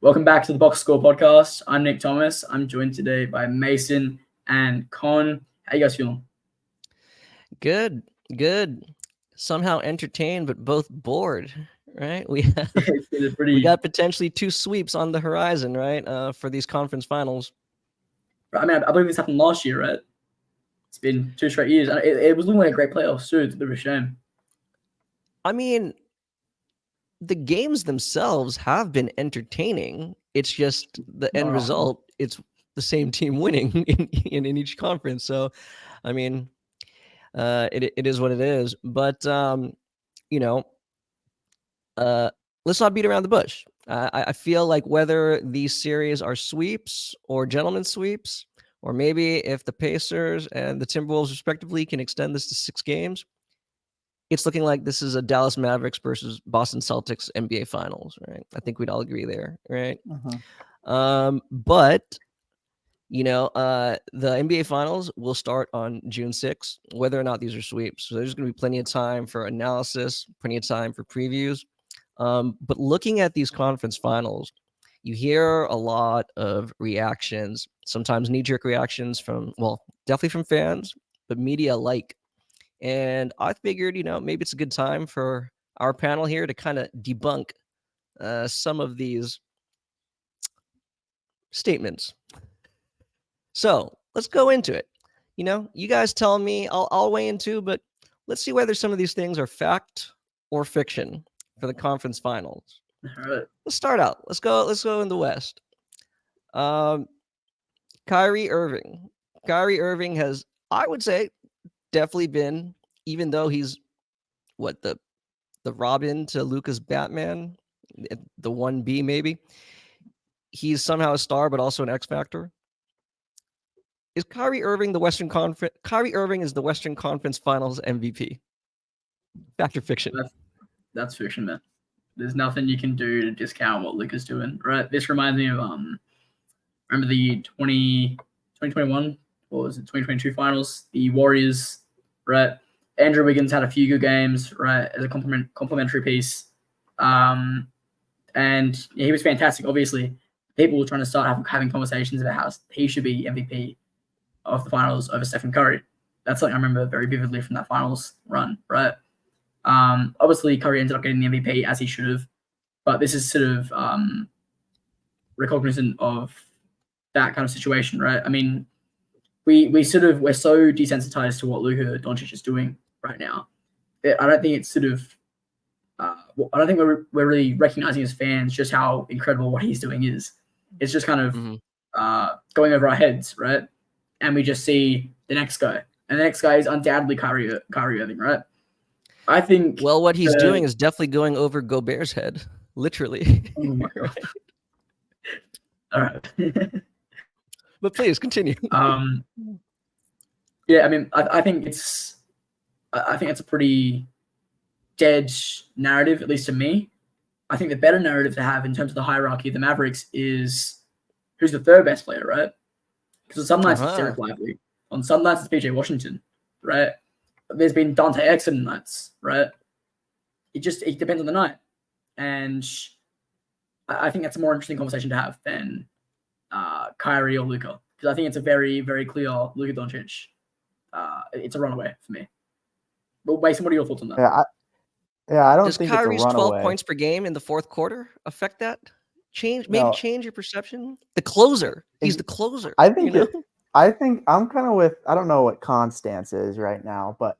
Welcome back to the Box Score podcast. I'm Nick Thomas. I'm joined today by Mason and Con. How you guys feeling? Good, good. Somehow entertained, but both bored, right? We have, It's been a we pretty. got potentially two sweeps on the horizon, right? For these conference finals. I believe this happened last year, right? It's been 2 straight years, and it was looking like a great playoffs too. It's a bit of a shame. I mean, the games themselves have been entertaining. It's just the end Oh, result. It's the same team winning in each conference. So, I mean, it is what it is. But you know, uh, let's not beat around the bush. I feel like whether these series are sweeps or gentlemen sweeps, or maybe if the Pacers and the Timberwolves respectively can extend this to 6 games, it's looking like this is a Dallas Mavericks versus Boston Celtics NBA Finals, right? I think we'd all agree there, right? Mhm. But the NBA Finals will start on June 6th, whether or not these are sweeps. So there's going to be plenty of time for analysis, plenty of time for previews. But looking at these conference finals, you hear a lot of reactions, sometimes knee jerk reactions from, well, definitely from fans, but media alike. And I figured, maybe it's a good time for our panel here to kind of debunk some of these statements. So let's go into it. You guys tell me, I'll weigh in too, but let's see whether some of these things are fact or fiction for the conference finals. all right. Let's start out. Let's go in the West. Um, Kyrie Irving. Kyrie Irving has, I would say, definitely been, even though he's what the Robin to Luca's Batman, the 1B maybe. He's somehow a star, but also an X factor. Is Kyrie Irving the Western Conference? Kyrie Irving is the Western Conference Finals MVP. Fact or fiction? That's fiction, man. There's nothing you can do to discount what Luka's doing, right? This reminds me of remember the 2021, what was it, 2022 finals, the Warriors, right? Andrew Wiggins had a few good games, right, as a complimentary piece. Um, and yeah, he was fantastic. Obviously, people were trying to start having conversations about how he should be MVP of the finals over Stephen Curry. That's something I remember very vividly from that finals run, right? Obviously, Curry ended up getting the MVP as he should have, but this is sort of recognizant of that kind of situation, right? I mean, we're so desensitized to what Luka Doncic is doing right now. I don't think it's sort of I don't think we're really recognizing as fans just how incredible what he's doing is. It's just kind of Mm-hmm. going over our heads, right? And we just see the next guy, and the next guy is undoubtedly Kyrie Irving, right? I think. Well, what he's doing is definitely going over Gobert's head, literally. Oh my god! All right. But please continue. Yeah, I mean, I think it's a pretty dead narrative, at least to me. I think the better narrative to have in terms of the hierarchy of the Mavericks is who's the third best player, right? Because on some nights it's Derek Lively, on some nights it's PJ Washington, right? There's been Dante Exum nights, right? It depends on the night, and I think that's a more interesting conversation to have than Kyrie or Luka, because I think it's a very, very clear Luka Doncic. It's a runaway for me. But Mason, what are your thoughts on that? I don't Does think it's a Kyrie's 12 runaway. points per game in the fourth quarter affect that? Change No, your perception. The closer. He's the closer. I think I think I'm kind of with. I don't know what Con's stance is right now, but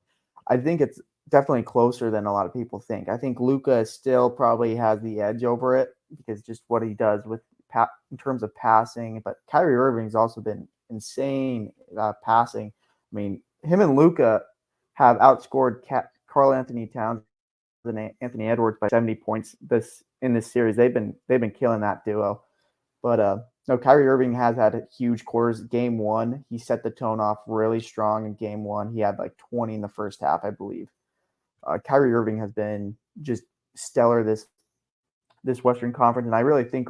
I think it's definitely closer than a lot of people think. I think Luca still probably has the edge over it because just what he does with in terms of passing. But Kyrie Irving's also been insane passing. I mean, him and Luca have outscored Carl Anthony Towns and Anthony Edwards by 70 points in this series. They've been killing that duo. But no, Kyrie Irving has had huge quarters. Game one, he set the tone off really strong in game one. He had like 20 in the first half, I believe. Kyrie Irving has been just stellar this Western Conference, and I really think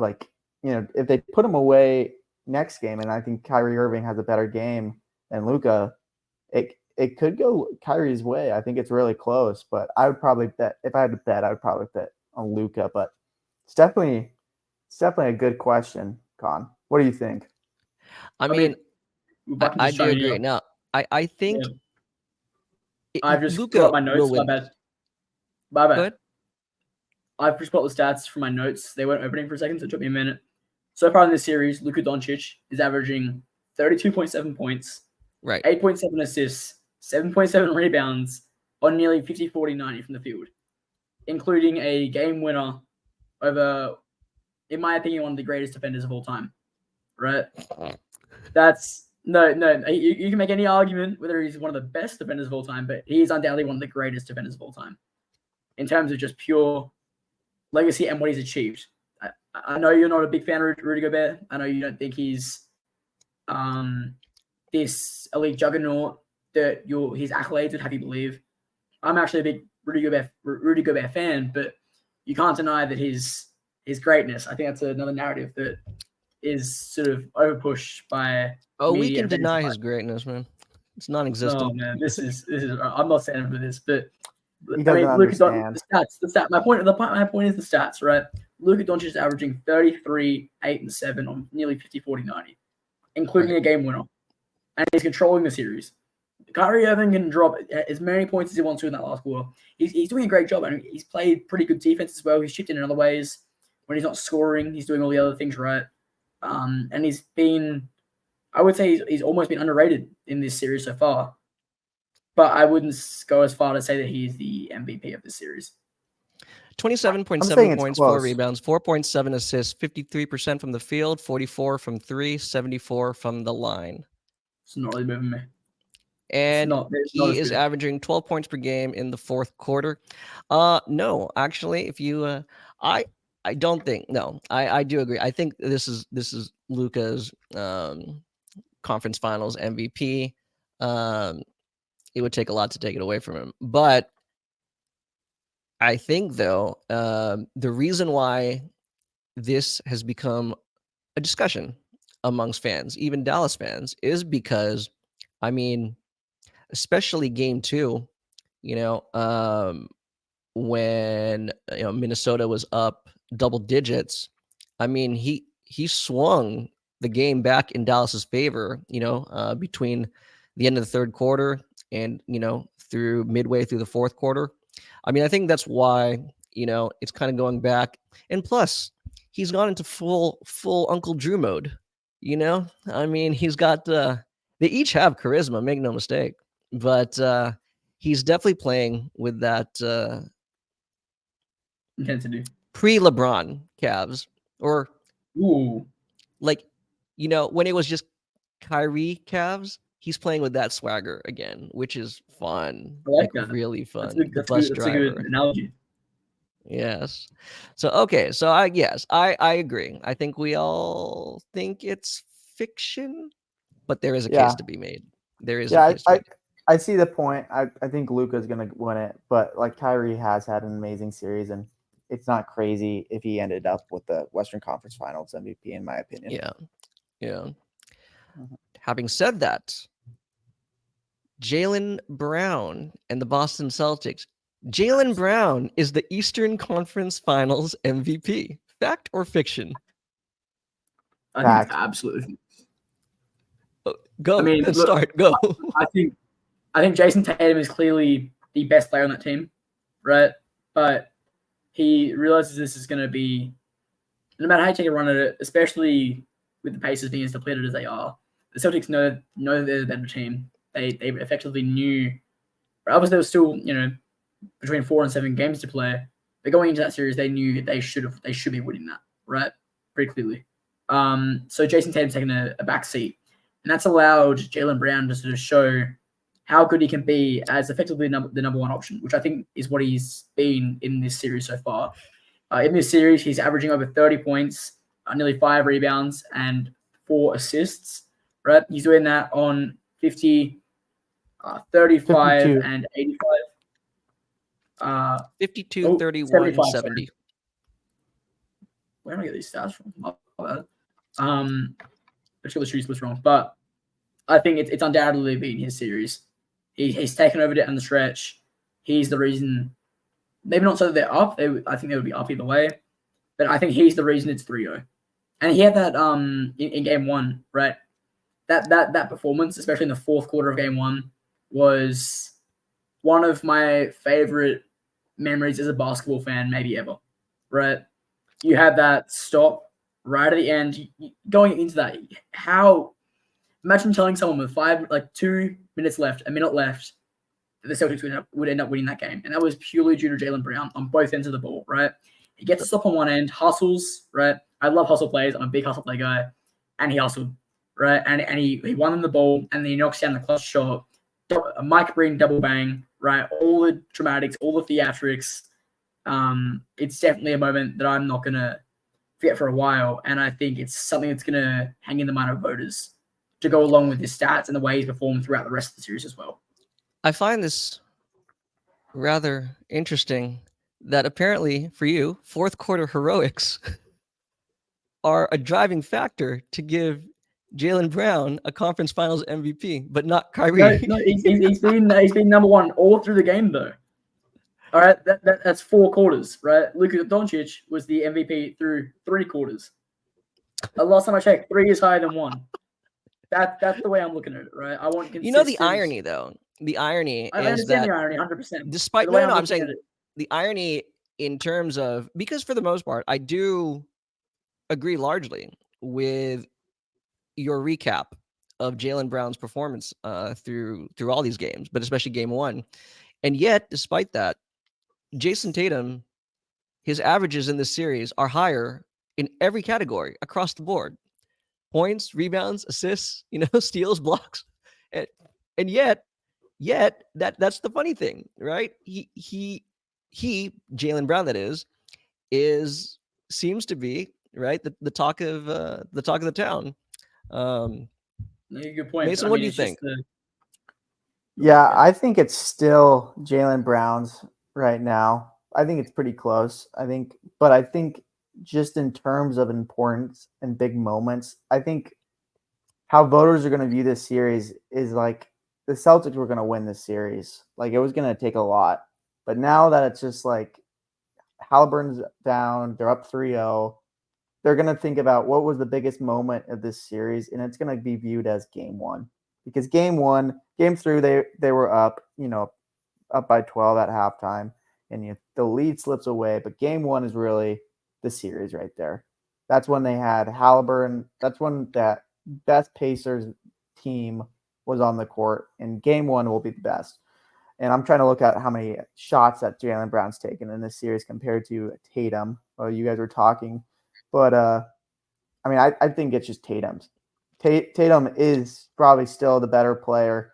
if they put him away next game, and I think Kyrie Irving has a better game than Luka, it could go Kyrie's way. I think it's really close, but I would probably bet if I had to bet, I would probably bet on Luka. But it's definitely It's definitely a good question, Con. What do you think? I mean, mean, I can I just do chime in agree. here. Now, I think Yeah. I've just brought Luka up my notes. will My win. bad. My Go bad. ahead. I've just brought the stats from my notes. They weren't opening for a second, so it took me a minute. So far in this series, Luka Doncic is averaging 32.7 points, Right. 8.7 assists, 7.7 rebounds on nearly 50, 40, 90 from the field, including a game winner over, in my opinion, one of the greatest defenders of all time. Right? That's no. You can make any argument whether he's one of the best defenders of all time, but he is undoubtedly one of the greatest defenders of all time in terms of just pure legacy and what he's achieved. I know you're not a big fan of Rudy Gobert. I know you don't think he's this elite juggernaut that his accolades would have you believe. I'm actually a big Rudy Gobert fan, but you can't deny that his greatness. I think that's another narrative that is sort of overpushed by We media. can deny his greatness, man. It's non-existent. Oh man, this is. I'm not saying for this, but He I doesn't mean, Luka understand. the stat. My point is the stats, right? Luka Doncic is averaging 33, 8, and 7 on nearly 50, 40, 90, including Right. a game winner, and he's controlling the series. Kyrie Irving can drop as many points as he wants to in that last quarter. He's doing a great job, and he's played pretty good defense as well. He's chipped in other ways when he's not scoring. He's doing all the other things right, and he's been. I would say he's almost been underrated in this series so far, but I wouldn't go as far to say that he's the MVP of this series. 27.7 points, 4 close. rebounds, 4.7 assists, 53% from the field, 44 from 3, 74 from the line. It's not really moving me. And he is good. averaging 12 points per game in the fourth quarter. No, actually, if you, I don't think. No, I do agree. I think this is Luka's conference finals MVP. It would take a lot to take it away from him, but I think though the reason why this has become a discussion amongst fans, even Dallas fans, is because, I mean, especially game 2, when Minnesota was up double digits. I mean, he swung the game back in Dallas's favor, between the end of the third quarter and through midway through the fourth quarter. I mean, I think that's why it's kind of going back, and plus he's gone into full Uncle Drew mode. I mean, he's got they each have charisma, make no mistake, but he's definitely playing with that intensity pre-LeBron Cavs, or like when it was just Kyrie Cavs. He's playing with that swagger again, which is fun. I like that. Really fun. That's Bus a driver. good analogy. Yes. So okay. So I agree. I think we all think it's fiction, but there is a case to be made. There is a case to be made. I see the point. I think Luka's gonna win it, but like Kyrie has had an amazing series, and it's not crazy if he ended up with the Western Conference Finals MVP, in my opinion. Yeah. Mm-hmm. Having said that, Jaylen Brown and the Boston Celtics. Jaylen Brown is the Eastern Conference Finals MVP. Fact or fiction? I think it's absolutely. Go. I mean, let's start. Go. I think Jason Tatum is clearly the best player on that team, right? But he realizes this is going to be, no matter how you take a run at it, especially with the Pacers being as depleted as they are, the Celtics know they're the better team. They effectively knew. Obviously, there was still between 4 and 7 games to play, but going into that series, they knew they should be winning that, right? Pretty clearly. So Jason Tatum's taken a back seat, and that's allowed Jaylen Brown to sort of show how good he can be as effectively the number one option, which I think is what he's been in this series so far. In this series, he's averaging over 30 points, nearly 5 rebounds, and 4 assists. Right, he's doing that on 50, 35, 52. And 85. 52, 31, 70. Where do I get these stats from? Let's get the shoot splits wrong, but I think it's undoubtedly been his series. He's taken over it on the stretch. He's the reason. Maybe not so that they're up. I think they would be up either way. but I think he's the reason it's 3-0. And he had that in game one, right? That performance, especially in the fourth quarter of game one, was one of my favorite memories as a basketball fan, maybe ever. Right? You had that stop right at the end. Going into that, imagine telling someone with 2 minutes left, a minute left, that the Celtics would end up winning that game, and that was purely due to Jaylen Brown on both ends of the ball. Right? He gets a stop on one end, hustles. Right? I love hustle plays. I'm a big hustle play guy, and he hustled. Right? And he won them the ball, and then he knocks down the clutch shot. A Mike Breen double bang. Right? All the dramatics, all the theatrics. It's definitely a moment that I'm not going to forget for a while, and I think it's something that's going to hang in the mind of voters to go along with his stats and the way he's performed throughout the rest of the series as well. I find this rather interesting that apparently for you, fourth quarter heroics are a driving factor to give Jaylen Brown a conference finals MVP, but not Kyrie. No, he's been number one all through the game, though. All right, that's 4 quarters, right? Luka Doncic was the MVP through 3 quarters. The last time I checked, 3 is higher than 1. That's the way I'm looking at it, right? I want consistent. The irony, though. The irony I is understand that the irony 100%. Despite I'm saying the irony in terms of, because for the most part, I do agree largely with your recap of Jaylen Brown's performance through all these games, but especially game one. And yet, despite that, Jason Tatum, his averages in this series are higher in every category across the board. Points, rebounds, assists, steals, blocks. And yet that's the funny thing, right? He Jaylen Brown, that is seems to be, right, the talk of the town. Good point. Mason, what do you think? Yeah, I think it's still Jaylen Brown's right now. I think it's pretty close. But I think just in terms of importance and big moments, I think how voters are going to view this series is like the Celtics were going to win this series. Like it was going to take a lot. But now that it's just like Halliburton's down, they're up 3-0. They're going to think about what was the biggest moment of this series, and it's going to be viewed as game one. Because game 3, they were up, up by 12 at halftime, and the lead slips away. But game 1 is really the series right there. That's when they had Halliburton. That's when that best Pacers team was on the court, and game 1 will be the best. And I'm trying to look at how many shots that Jaylen Brown's taken in this series compared to Tatum. Well, you guys were talking, but I think it's just Tatum's. Tatum is probably still the better player,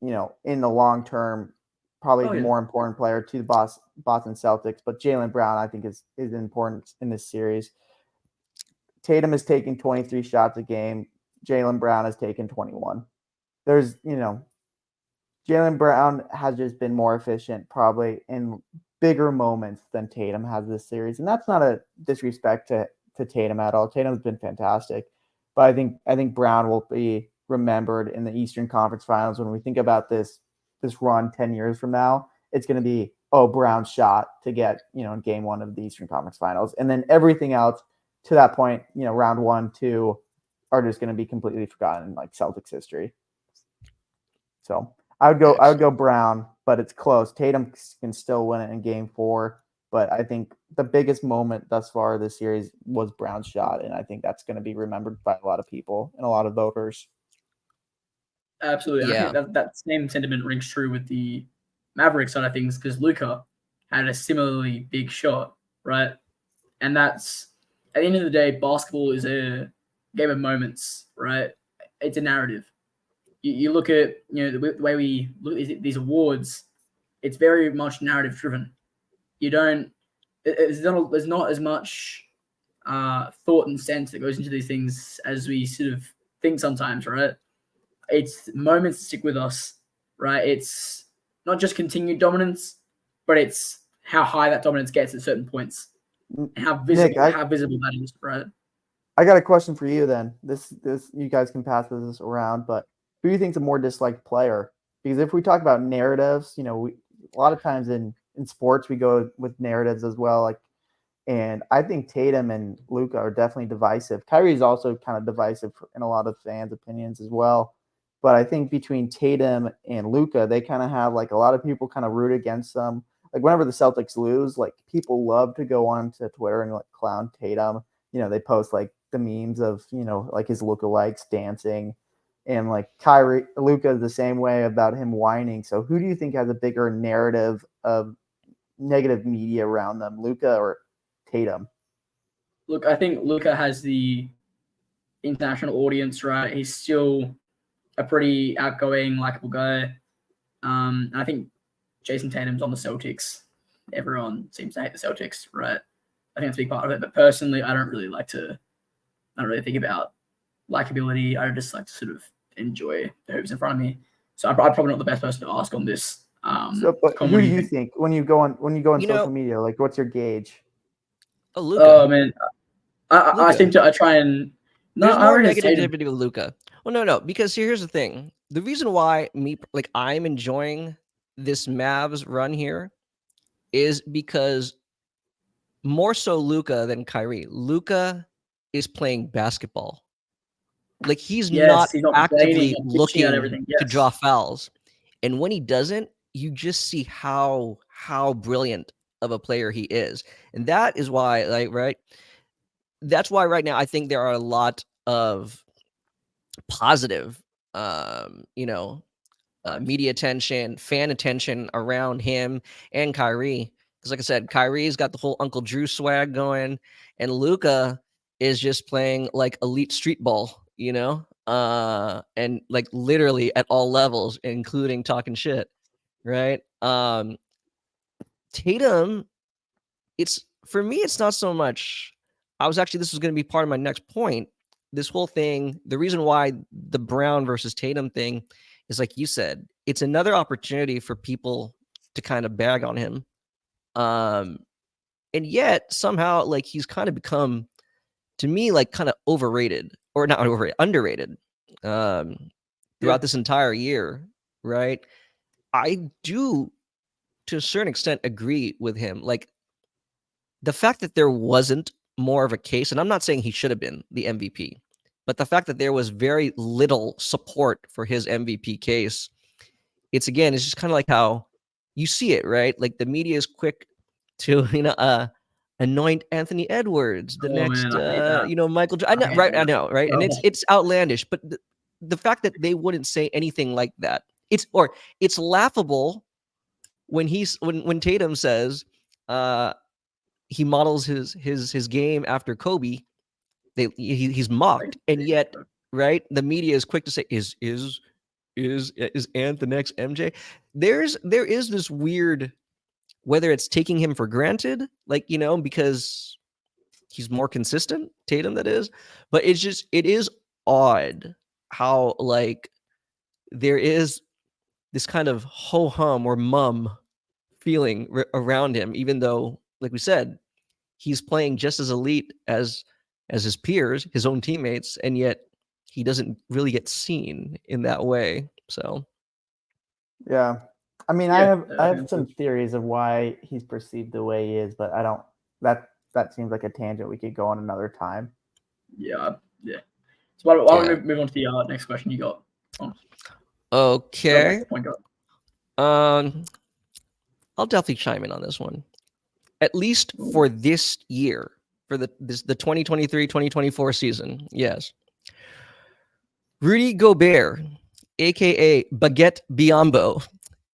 in the long term, probably the more important player to the Boston Celtics. But Jaylen Brown, I think, is important in this series. Tatum is taking 23 shots a game. Jaylen Brown has taken 21. There's, Jaylen Brown has just been more efficient probably in bigger moments than Tatum has this series. And that's not a disrespect to Tatum at all. Tatum's been fantastic. But I think Brown will be remembered in the Eastern Conference Finals. When we think about this run 10 years from now, it's going to be, Brown's shot to get, in game 1 of the Eastern Conference Finals. And then everything else to that point, round 1, 2 are just going to be completely forgotten in like Celtics history. So I would go Brown, but it's close. Tatum can still win it in game 4. But I think the biggest moment thus far this series was Brown's shot, and I think that's going to be remembered by a lot of people and a lot of voters. Absolutely. Yeah. I think that same sentiment rings true with the Mavericks side of things, because Luka had a similarly big shot, right? And that's, at the end of the day, basketball is a game of moments, right? It's a narrative. You look at, the way we look at these awards, it's very much narrative driven. There's not as much thought and sense that goes into these things as we sort of think sometimes, right? It's moments that stick with us, right? It's not just continued dominance, but it's how high that dominance gets at certain points and how visible that is, right? I got a question for you then. This you guys can pass this around, but who do you think is a more disliked player? Because if we talk about narratives, a lot of times in sports we go with narratives as well. Like And I think Tatum and Luka are definitely divisive. Kyrie's also kind of divisive in a lot of fans' opinions as well. But I think between Tatum and Luka, they kind of have like a lot of people kind of root against them. Like whenever the Celtics lose, like people love to go on to Twitter and like clown Tatum. You know, they post like the memes of, you know, like his lookalikes dancing. And like Luka is the same way about him whining. So who do you think has a bigger narrative of negative media around them, Luka or Tatum? Look, I think Luka has the international audience, right? He's still a pretty outgoing, likable guy. I think Jason Tatum's on the Celtics. Everyone seems to hate the Celtics, right? I think that's a big part of it. But personally, I don't really think about likability. I just like to sort of enjoy the hoops in front of me. So I'm probably not the best person to ask on this. But who do you think when you go on social media? Like, what's your gauge? Oh, Luka. Oh man, I seem to try and. No, there's more negativity with Luka. Well, no, because here's the thing. The reason why I'm enjoying this Mavs run here is because more so Luka than Kyrie. Luka is playing basketball. Like he's not actively looking to draw fouls. And when he doesn't, you just see how brilliant of a player he is. And that is why, that's why right now I think there are a lot of positive, media attention, fan attention around him and Kyrie. Because like I said, Kyrie's got the whole Uncle Drew swag going, and Luka is just playing like elite street ball, and like literally at all levels, including talking shit, right? Tatum, for me, it's not so much. This was going to be part of my next point. This whole thing, the reason why the Brown versus Tatum thing is like you said, it's another opportunity for people to kind of bag on him. And yet somehow like he's kind of become, to me, like kind of overrated, or not overrated, underrated throughout this entire year, right? I do, to a certain extent, agree with him. Like the fact that there wasn't more of a case, and I'm not saying he should have been the MVP, but the fact that there was very little support for his MVP case, it's just kind of like how you see it, right? Like the media is quick to, anoint Anthony Edwards, the next, Michael. I know, right? And it's outlandish, but the fact that they wouldn't say anything like that, it's laughable when when Tatum says, he models his game after Kobe. He's mocked, and yet, right? The media is quick to say, "Is Ant the next MJ?" There is this weird, whether it's taking him for granted, because he's more consistent, Tatum, that is, but it is odd how like there is this kind of ho hum or mum feeling around him, even though, like we said, he's playing just as elite as his peers, his own teammates, and yet he doesn't really get seen in that way. So, yeah, I mean, I have some theories of why he's perceived the way he is, but I don't. That seems like a tangent we could go on another time. Yeah. So why don't we move on to the next question you got? Okay. I'll definitely chime in on this one. At least for this year, for the 2023-2024 season, yes. Rudy Gobert, aka Baguette Biombo,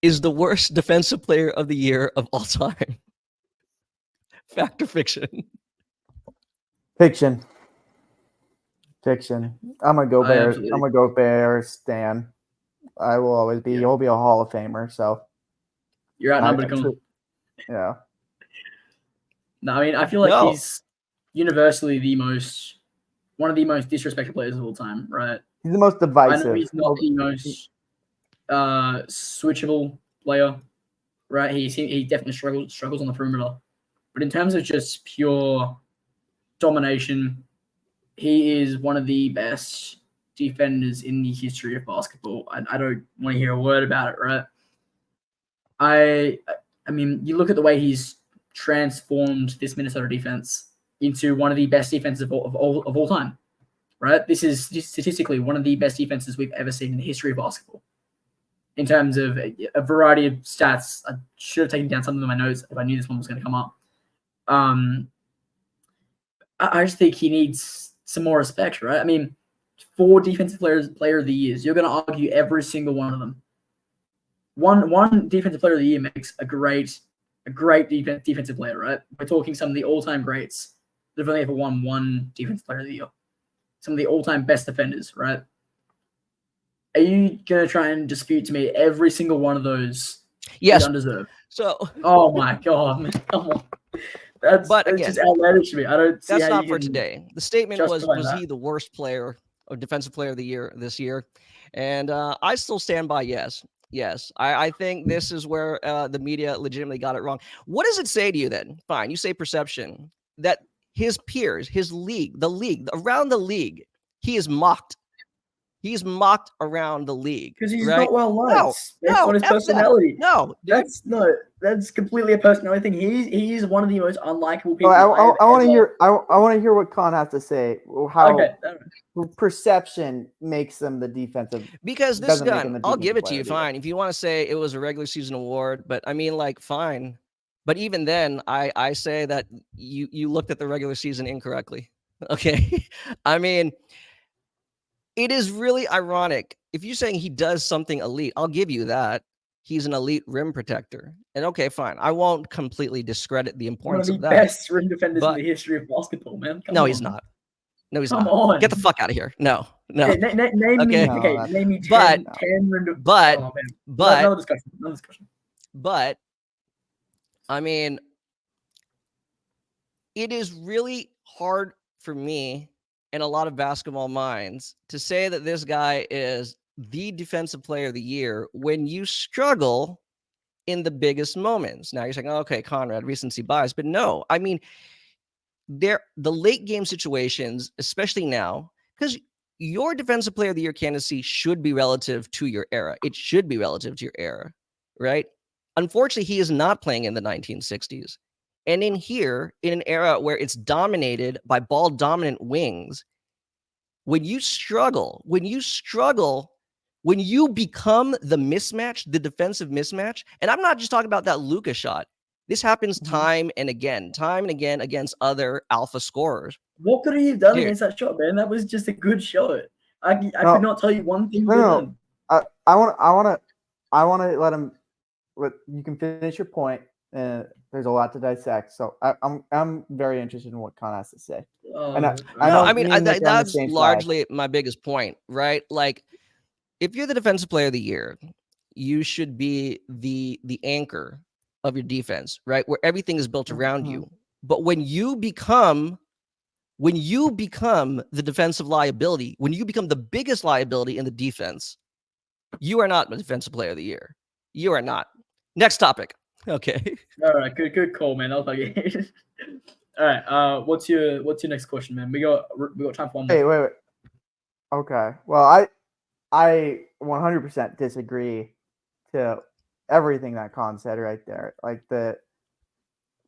is the worst defensive player of the year of all time. Fact or fiction? Fiction. I'm gonna go Bears. I'm gonna go Bears, Stan. I will always be. You'll be a Hall of Famer. So you're outnumbered. Yeah. No, I mean, I feel like he's universally one of the most disrespected players of all time, right? He's the most divisive. I know he's not the most switchable player, right? He definitely struggles on the perimeter, but in terms of just pure domination, he is one of the best defenders in the history of basketball. I don't want to hear a word about it, right? I mean, you look at the way he's transformed this Minnesota defense into one of the best defenses of all time. Right? This is statistically one of the best defenses we've ever seen in the history of basketball. In terms of a variety of stats, I should have taken down some of them in my notes if I knew this one was going to come up. I just think he needs some more respect, right? I mean, 4 defensive player of the years. You're going to argue every single one of them. One defensive player of the year makes a great defensive player, right? We're talking some of the all-time greats that have only ever won one defensive player of the year. Some of the all-time best defenders, right? Are you going to try and dispute to me every single one of those Yes. is undeserved? So, oh my God, man, come on. That's just outlandish to me. I don't see that's how not you for can today. The statement was that. he the worst player or defensive player of the year this year? And I still stand by yes. Yes, I think this is where the media legitimately got it wrong. What does it say to you then? Fine, you say perception, that his peers, his league, around the league, he is mocked. He's mocked around the league because he's right? not well liked based on his personality. No, dude. That's completely a personality thing. He's one of the most unlikable people. I want to hear. I want to hear what Con has to say. How perception makes them the defensive. Because this gun, I'll give it to you. Fine, if you want to say it was a regular season award, but I mean, like, fine. But even then, I say that you looked at the regular season incorrectly. Okay, I mean. It is really ironic. If you're saying he does something elite, I'll give you that. He's an elite rim protector. And okay, fine. I won't completely discredit the importance of that. One of the best rim defenders in the history of basketball, man. No, he's not. No, he's not. Come on. Get the fuck out of here. No. Okay, name me 10 rim But another discussion. But I mean, it is really hard for me and a lot of basketball minds to say that this guy is the defensive player of the year when you struggle in the biggest moments. Now you're saying, oh, okay, Conrad, recency bias, but no, I mean, the late game situations, especially now, because your defensive player of the year candidacy should be relative to your era. It should be relative to your era, right? Unfortunately, he is not playing in the 1960s. And in here, in an era where it's dominated by ball dominant wings, when you struggle, when you become the mismatch, the defensive mismatch, and I'm not just talking about that Luka shot. This happens time and again against other alpha scorers. What could he have done against that shot, man? That was just a good shot. I could not tell you one thing. No. I want to let him. You can finish your point. There's a lot to dissect, so I'm very interested in what Con has to say. That's largely my biggest point, right? Like, if you're the defensive player of the year, you should be the anchor of your defense, right? Where everything is built around you. But when you become the defensive liability, when you become the biggest liability in the defense, you are not the defensive player of the year. You are not. Next topic. Okay. All right. Good call, man. All right. What's your next question, man? We got time for one more. Hey, wait. Okay. Well, I 100% disagree to everything that Con said right there.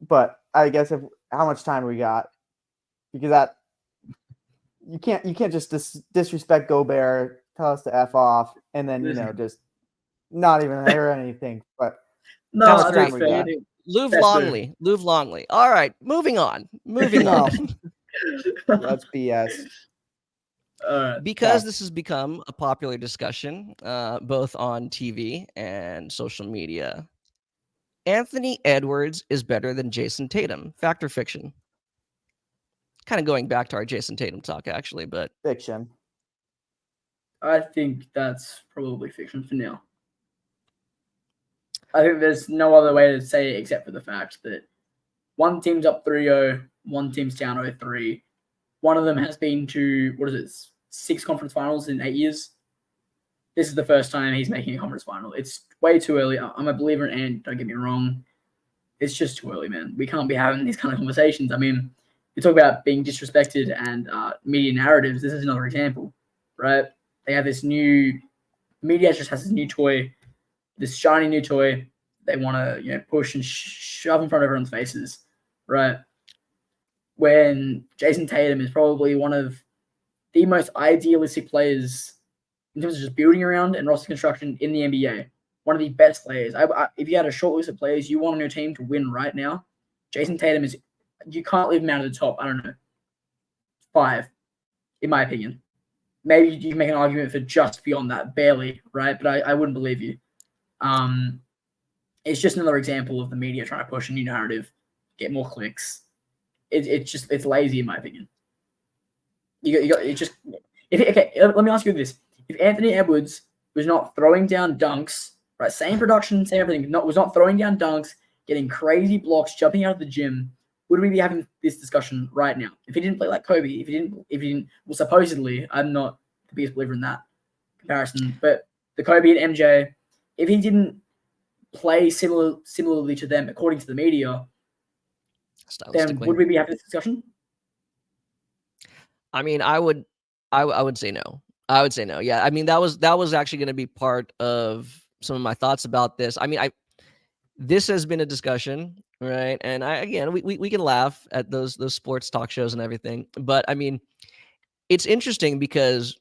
But I guess how much time we got? Because that you can't just disrespect Gobert, tell us to F off, and then just not even hear anything. But no, Luv Longley. All right, moving on. That's BS. Because this has become a popular discussion, both on TV and social media. Anthony Edwards is better than Jason Tatum. Fact or fiction? Kind of going back to our Jason Tatum talk, actually, but fiction. I think that's probably fiction for now. I think there's no other way to say it except for the fact that one team's up 3-0, one team's down 0-3. One of them has been to, 6 conference finals in 8 years. This is the first time he's making a conference final. It's way too early. I'm a believer in Ant, don't get me wrong. It's just too early, man. We can't be having these kind of conversations. I mean, you talk about being disrespected and media narratives. This is another example, right? They have this new media just has this new toy, this shiny new toy they want to push and shove in front of everyone's faces, right? When Jason Tatum is probably one of the most idealistic players in terms of just building around and roster construction in the NBA. One of the best players. If you had a short list of players you want on your team to win right now, Jason Tatum is. You can't leave him out of the top. I don't know, 5, in my opinion. Maybe you can make an argument for just beyond that, barely, right? But I wouldn't believe you. It's just another example of the media trying to push a new narrative, get more clicks. It's lazy in my opinion. Okay. Let me ask you this: if Anthony Edwards was not throwing down dunks, right, same production, same everything, was not throwing down dunks, getting crazy blocks, jumping out of the gym, would we be having this discussion right now? If he didn't play like Kobe, if he didn't, well, supposedly, I'm not the biggest believer in that comparison, but the Kobe and MJ, if he didn't play similarly to them, according to the media, then would we be having this discussion? I mean, I would say no. I would say no. Yeah. I mean, that was actually going to be part of some of my thoughts about this. I mean, this has been a discussion, right? And we can laugh at those sports talk shows and everything, but I mean, it's interesting because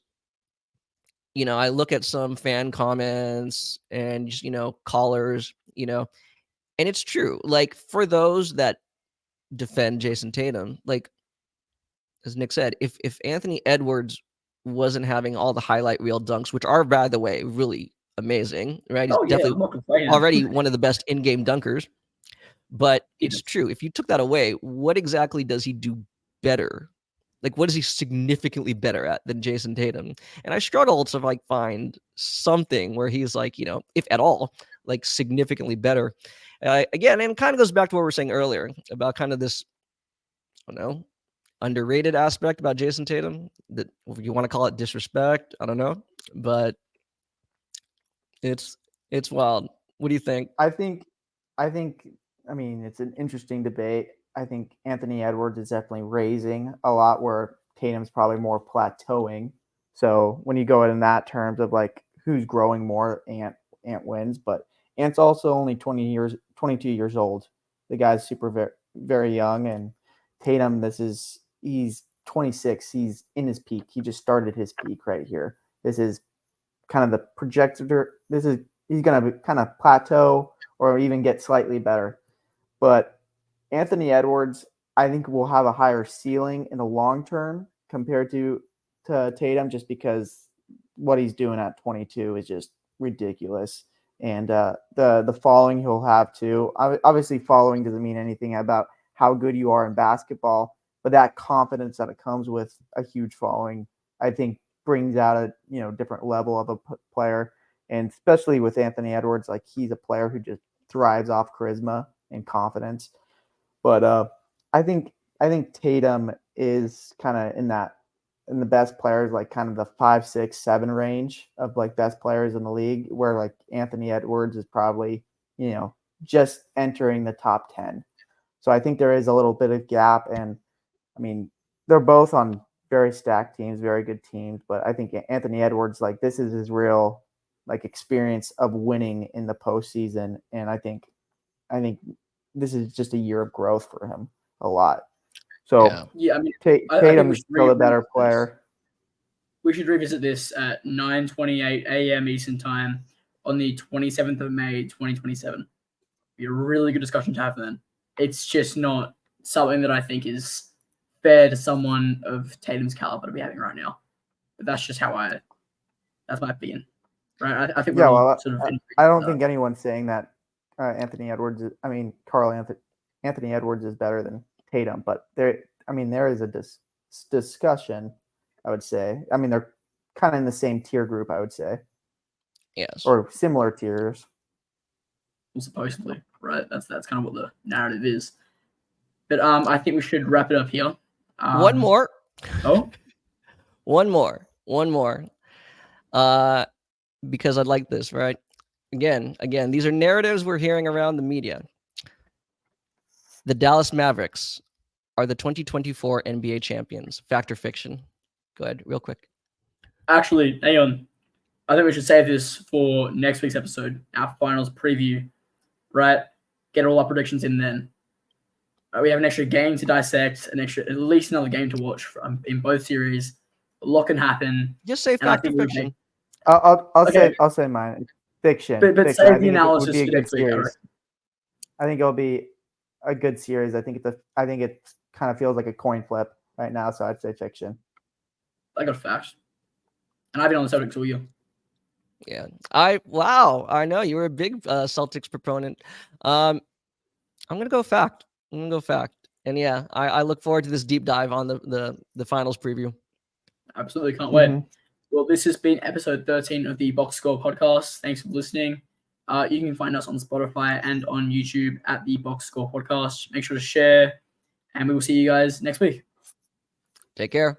I look at some fan comments and just callers, and it's true. Like for those that defend Jason Tatum, like as Nick said, if Anthony Edwards wasn't having all the highlight reel dunks, which are, by the way, really amazing, right? He's definitely already one of the best in-game dunkers. But it's true. If you took that away, what exactly does he do better? Like, what is he significantly better at than Jason Tatum? And I struggle to find something where he's if at all, significantly better. Again, and it kind of goes back to what we were saying earlier about kind of this, I don't know, underrated aspect about Jason Tatum, that if you want to call it disrespect, I don't know, but it's wild. What do you think? I mean, it's an interesting debate. I think Anthony Edwards is definitely raising a lot where Tatum's probably more plateauing. So when you go in that terms of who's growing more, Ant wins, but Ant's also only 22 years old. The guy's very, very young, and Tatum, he's 26. He's in his peak. He just started his peak right here. This is kind of the projector. He's going to kind of plateau or even get slightly better. But Anthony Edwards, I think, will have a higher ceiling in the long term compared to Tatum, just because what he's doing at 22 is just ridiculous. And the following he'll have too. Obviously, following doesn't mean anything about how good you are in basketball, but that confidence that it comes with a huge following, I think, brings out a different level of a player. And especially with Anthony Edwards, he's a player who just thrives off charisma and confidence. But I think Tatum is kind of in the best players, kind of the 5, 6, 7 range of best players in the league, where Anthony Edwards is probably just entering the top 10. So I think there is a little bit of gap, and I mean they're both on very stacked teams, very good teams, but I think Anthony Edwards, this is his real experience of winning in the postseason, and I think this is just a year of growth for him, a lot. So yeah, I mean, Tatum's still a better player. We should revisit this at 9:28 a.m. Eastern Time on the 27th of May, 2027. Be a really good discussion to have then. It's just not something that I think is fair to someone of Tatum's caliber to be having right now. But that's just that's my opinion. Right? I think I don't think anyone's saying that Anthony Edwards Anthony Edwards is better than Tatum, but there is a discussion, I would say. I mean, they're kind of in the same tier group, I would say. Yes. Or similar tiers. Well, supposedly, right? That's kind of what the narrative is. But I think we should wrap it up here. One more. Oh? One more. Because I'd like this, right? Again, these are narratives we're hearing around the media. The Dallas Mavericks are the 2024 NBA champions. Fact or fiction? Go ahead, real quick. Actually, hang on. I think we should save this for next week's episode, our finals preview. right? Get all our predictions in then. We have an extra game to dissect, at least another game to watch in both series. A lot can happen. Just say And I fact or think fiction. I'll say mine. Fiction. But Fiction. save I the think it would analysis be a for good next week. series. I think it'll be a good series. I think it kind of feels like a coin flip right now, so I'd say fiction. I got facts. And I've been on the Celtics all year. Yeah. I know you were a big Celtics proponent. I'm gonna go fact. And yeah, I look forward to this deep dive on the finals preview. Absolutely can't wait. Mhm. Well, this has been episode 13 of the Box Score podcast. Thanks for listening. You can find us on Spotify and on YouTube at the Box Score podcast. Make sure to share, and we will see you guys next week. Take care.